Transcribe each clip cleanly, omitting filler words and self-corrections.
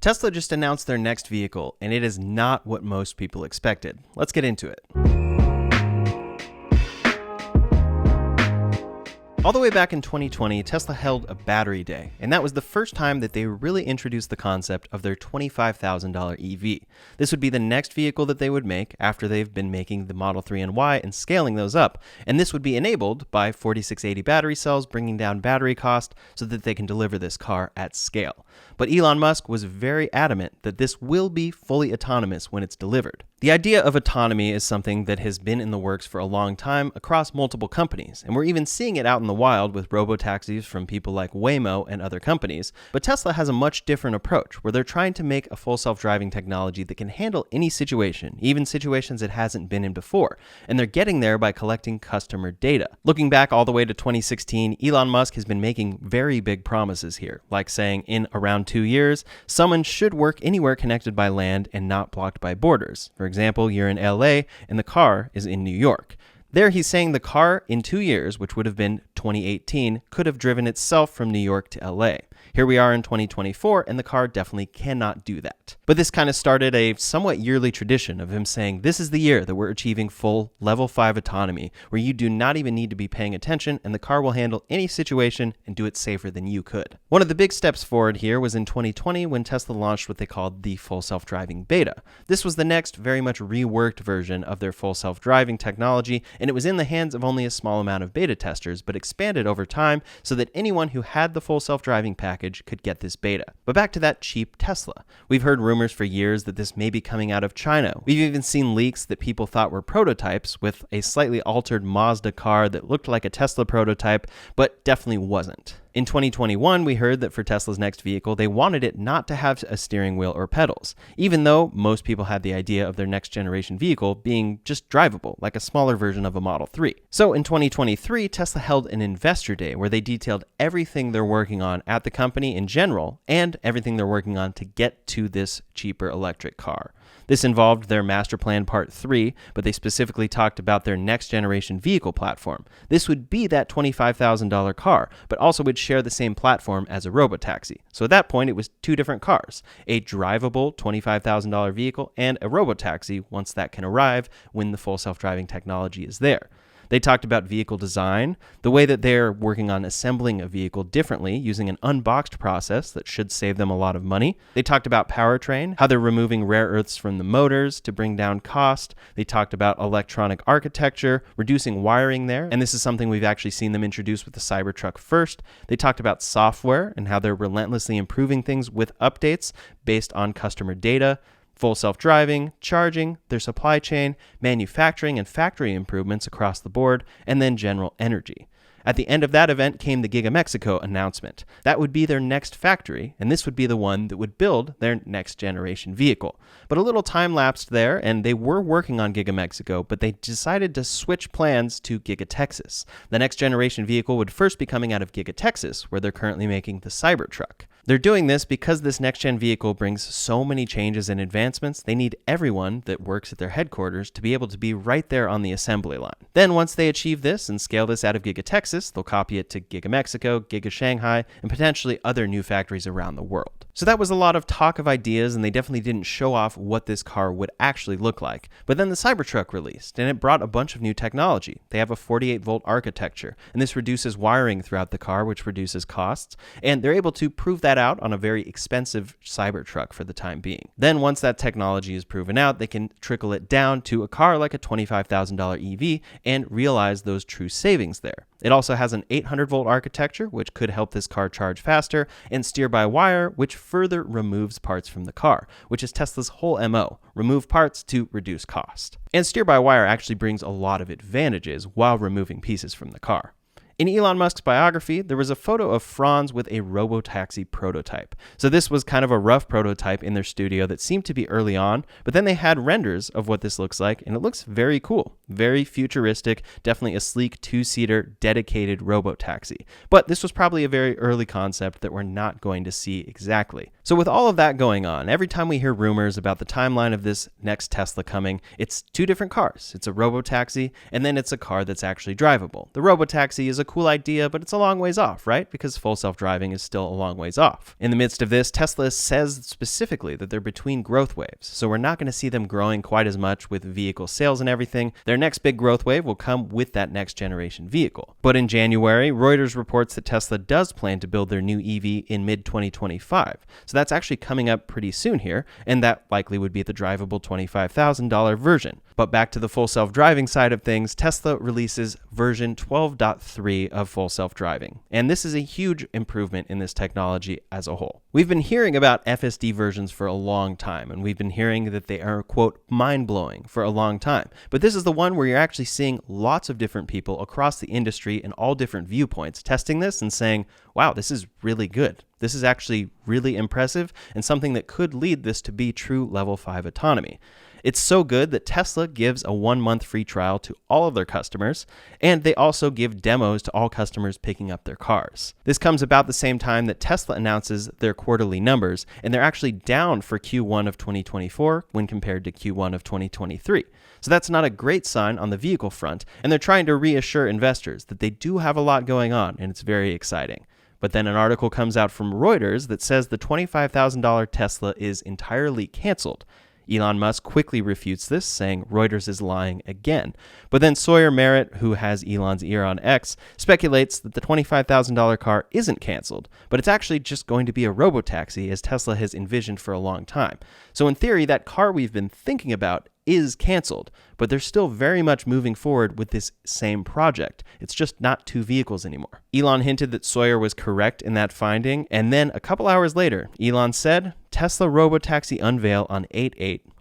Tesla just announced their next vehicle, and it is not what most people expected. Let's get into it. All the way back in 2020, Tesla held a battery day, and that was the first time that they really introduced the concept of their $25,000 EV. This would be the next vehicle that they would make after they've been making the Model 3 and Y and scaling those up, and this would be enabled by 4680 battery cells, bringing down battery cost so that they can deliver this car at scale. But Elon Musk was very adamant that this will be fully autonomous when it's delivered. The idea of autonomy is something that has been in the works for a long time across multiple companies, and we're even seeing it out in the wild with robotaxis from people like Waymo and other companies. But Tesla has a much different approach, where they're trying to make a full self-driving technology that can handle any situation, even situations it hasn't been in before, and they're getting there by collecting customer data. Looking back all the way to 2016, Elon Musk has been making very big promises here, like saying in around 2 years, someone should work anywhere connected by land and not blocked by borders. For example, you're in LA and the car is in New York. There he's saying the car in 2 years, which would have been 2018, could have driven itself from New York to LA. Here we are in 2024, and the car definitely cannot do that. But this kind of started a somewhat yearly tradition of him saying, this is the year that we're achieving full level 5 autonomy, where you do not even need to be paying attention, and the car will handle any situation and do it safer than you could. One of the big steps forward here was in 2020 when Tesla launched what they called the full self-driving beta. This was the next very much reworked version of their full self-driving technology, and it was in the hands of only a small amount of beta testers, but expanded over time so that anyone who had the full self-driving package could get this beta. But back to that cheap Tesla. We've heard rumors for years that this may be coming out of China. We've even seen leaks that people thought were prototypes with a slightly altered Mazda car that looked like a Tesla prototype, but definitely wasn't. In 2021, we heard that for Tesla's next vehicle, they wanted it not to have a steering wheel or pedals, even though most people had the idea of their next generation vehicle being just drivable, like a smaller version of a Model 3. So in 2023, Tesla held an investor day where they detailed everything they're working on at the company in general and everything they're working on to get to this cheaper electric car. This involved their Master Plan Part 3, but they specifically talked about their next generation vehicle platform. This would be that $25,000 car, but also would share the same platform as a Robotaxi. So at that point, it was two different cars, a drivable $25,000 vehicle and a Robotaxi once that can arrive when the full self-driving technology is there. They talked about vehicle design, the way that they're working on assembling a vehicle differently using an unboxed process that should save them a lot of money. They talked about powertrain, how they're removing rare earths from the motors to bring down cost. They talked about electronic architecture, reducing wiring there, and this is something we've actually seen them introduce with the Cybertruck first. They talked about software and how they're relentlessly improving things with updates based on customer data. Full self-driving, charging, their supply chain, manufacturing and factory improvements across the board, and then general energy. At the end of that event came the Giga Mexico announcement. That would be their next factory, and this would be the one that would build their next generation vehicle. But a little time lapsed there, and they were working on Giga Mexico, but they decided to switch plans to Giga Texas. The next generation vehicle would first be coming out of Giga Texas, where they're currently making the Cybertruck. They're doing this because this next-gen vehicle brings so many changes and advancements, they need everyone that works at their headquarters to be able to be right there on the assembly line. Then once they achieve this and scale this out of Giga Texas, they'll copy it to Giga Mexico, Giga Shanghai, and potentially other new factories around the world. So that was a lot of talk of ideas, and they definitely didn't show off what this car would actually look like. But then the Cybertruck released, and it brought a bunch of new technology. They have a 48-volt architecture, and this reduces wiring throughout the car, which reduces costs, and they're able to prove that out on a very expensive Cybertruck for the time being. Then once that technology is proven out, they can trickle it down to a car like a $25,000 EV and realize those true savings there. It also has an 800-volt architecture, which could help this car charge faster, and steer-by-wire, which further removes parts from the car, which is Tesla's whole MO, remove parts to reduce cost. And steer-by-wire actually brings a lot of advantages while removing pieces from the car. In Elon Musk's biography, there was a photo of Franz with a Robotaxi prototype. So this was kind of a rough prototype in their studio that seemed to be early on, but then they had renders of what this looks like, and it looks very cool, very futuristic, definitely a sleek two-seater dedicated Robotaxi. But this was probably a very early concept that we're not going to see exactly. So with all of that going on, every time we hear rumors about the timeline of this next Tesla coming, it's two different cars. It's a Robotaxi, and then it's a car that's actually drivable. The Robotaxi is a cool idea, but it's a long ways off, right? Because full self-driving is still a long ways off. In the midst of this, Tesla says specifically that they're between growth waves, so we're not going to see them growing quite as much with vehicle sales and everything. Their next big growth wave will come with that next generation vehicle. But in January, Reuters reports that Tesla does plan to build their new EV in mid-2025. So that's actually coming up pretty soon here, and that likely would be the drivable $25,000 version. But back to the full self-driving side of things, Tesla releases version 12.3 of full self-driving. And this is a huge improvement in this technology as a whole. We've been hearing about FSD versions for a long time, and we've been hearing that they are, quote, mind-blowing for a long time. But this is the one where you're actually seeing lots of different people across the industry and all different viewpoints testing this and saying, wow, this is really good. This is actually really impressive and something that could lead this to be true level 5 autonomy. It's so good that Tesla gives a 1-month free trial to all of their customers, and they also give demos to all customers picking up their cars. This comes about the same time that Tesla announces their quarterly numbers, and they're actually down for Q1 of 2024 when compared to Q1 of 2023. So that's not a great sign on the vehicle front, and they're trying to reassure investors that they do have a lot going on, and it's very exciting. But then an article comes out from Reuters that says the $25,000 Tesla is entirely canceled. Elon Musk quickly refutes this, saying Reuters is lying again. But then Sawyer Merritt, who has Elon's ear on X, speculates that the $25,000 car isn't canceled, but it's actually just going to be a Robotaxi as Tesla has envisioned for a long time. So in theory, that car we've been thinking about is canceled, but they're still very much moving forward with this same project. It's just not 2 vehicles anymore. Elon hinted that Sawyer was correct in that finding, and then a couple hours later, Elon said, Tesla Robotaxi unveil on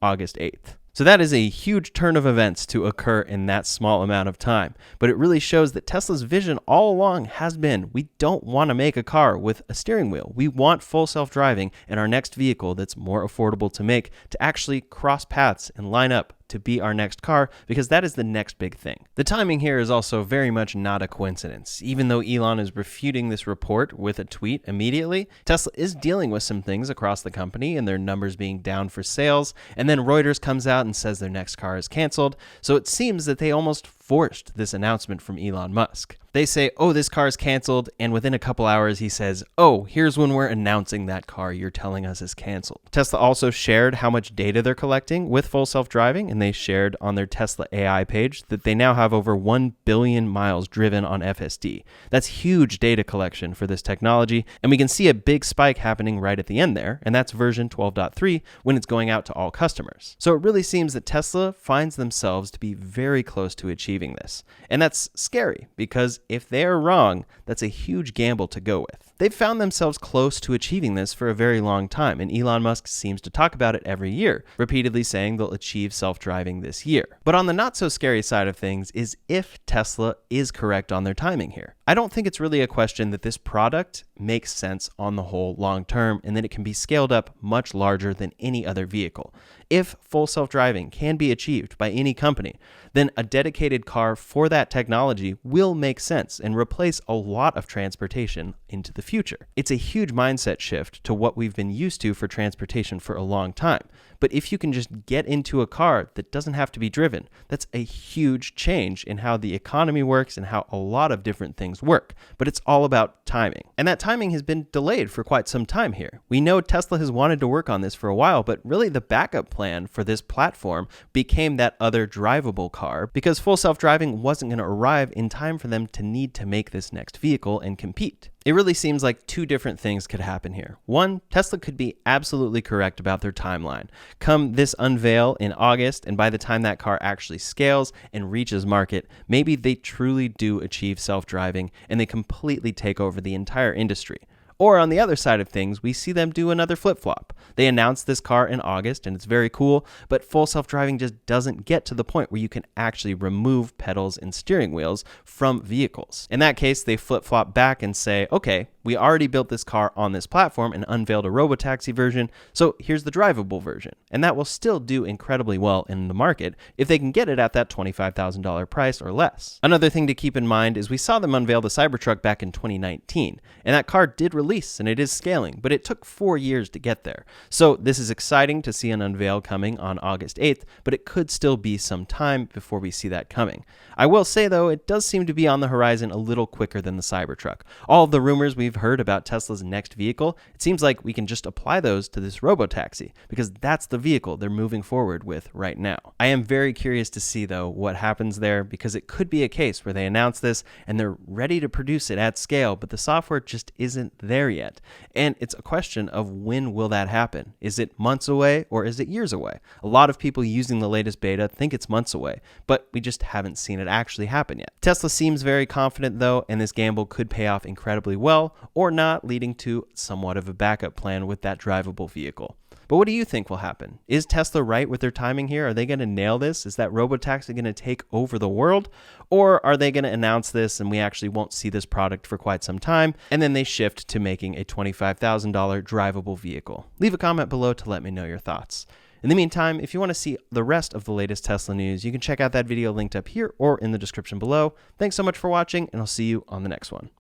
August 8th. So that is a huge turn of events to occur in that small amount of time, but it really shows that Tesla's vision all along has been, we don't want to make a car with a steering wheel. We want full self-driving in our next vehicle that's more affordable to make, to actually cross paths and line up to be our next car, because that is the next big thing. The timing here is also very much not a coincidence. Even though Elon is refuting this report with a tweet immediately, Tesla is dealing with some things across the company and their numbers being down for sales, and then Reuters comes out and says their next car is canceled, so it seems that they almost forced this announcement from Elon Musk. They say, oh, this car is canceled, and within a couple hours he says, oh, here's when we're announcing that car you're telling us is canceled. Tesla also shared how much data they're collecting with full self-driving, and they shared on their Tesla AI page that they now have over 1 billion miles driven on FSD. That's huge data collection for this technology, and we can see a big spike happening right at the end there, and that's version 12.3 when it's going out to all customers. So it really seems that Tesla finds themselves to be very close to achieving this. And that's scary, because if they are wrong, that's a huge gamble to go with. They've found themselves close to achieving this for a very long time, and Elon Musk seems to talk about it every year, repeatedly saying they'll achieve self-driving this year. But on the not so scary side of things is if Tesla is correct on their timing here. I don't think it's really a question that this product makes sense on the whole long term, and that it can be scaled up much larger than any other vehicle. If full self-driving can be achieved by any company, then a dedicated car for that technology will make sense and replace a lot of transportation into the future. It's a huge mindset shift to what we've been used to for transportation for a long time. But if you can just get into a car that doesn't have to be driven, that's a huge change in how the economy works and how a lot of different things work. But it's all about timing. And that timing has been delayed for quite some time here. We know Tesla has wanted to work on this for a while, but really the backup plan for this platform became that other drivable car, because full self-driving wasn't going to arrive in time for them to need to make this next vehicle and compete. It really seems like 2 different things could happen here. One, Tesla could be absolutely correct about their timeline. Come this unveil in August, and by the time that car actually scales and reaches market, maybe they truly do achieve self-driving and they completely take over the entire industry. Or on the other side of things, we see them do another flip-flop. They announced this car in August, and it's very cool, but full self-driving just doesn't get to the point where you can actually remove pedals and steering wheels from vehicles. In that case, they flip-flop back and say, okay, we already built this car on this platform and unveiled a Robotaxi version, so here's the drivable version. And that will still do incredibly well in the market if they can get it at that $25,000 price or less. Another thing to keep in mind is we saw them unveil the Cybertruck back in 2019, and that car did release release and it is scaling, but it took 4 years to get there. So this is exciting to see an unveil coming on August 8th, but it could still be some time before we see that coming. I will say though, it does seem to be on the horizon a little quicker than the Cybertruck. All of the rumors we've heard about Tesla's next vehicle, it seems like we can just apply those to this Robotaxi, because that's the vehicle they're moving forward with right now. I am very curious to see though what happens there, because it could be a case where they announce this and they're ready to produce it at scale, but the software just isn't there yet. And it's a question of when will that happen? Is it months away or is it years away? A lot of people using the latest beta think it's months away, but we just haven't seen it actually happen yet. Tesla seems very confident though, and this gamble could pay off incredibly well or not, leading to somewhat of a backup plan with that drivable vehicle. But what do you think will happen? Is Tesla right with their timing here? Are they going to nail this? Is that Robotaxi going to take over the world? Or are they going to announce this and we actually won't see this product for quite some time, and then they shift to making a $25,000 drivable vehicle? Leave a comment below to let me know your thoughts. In the meantime, if you want to see the rest of the latest Tesla news, you can check out that video linked up here or in the description below. Thanks so much for watching, and I'll see you on the next one.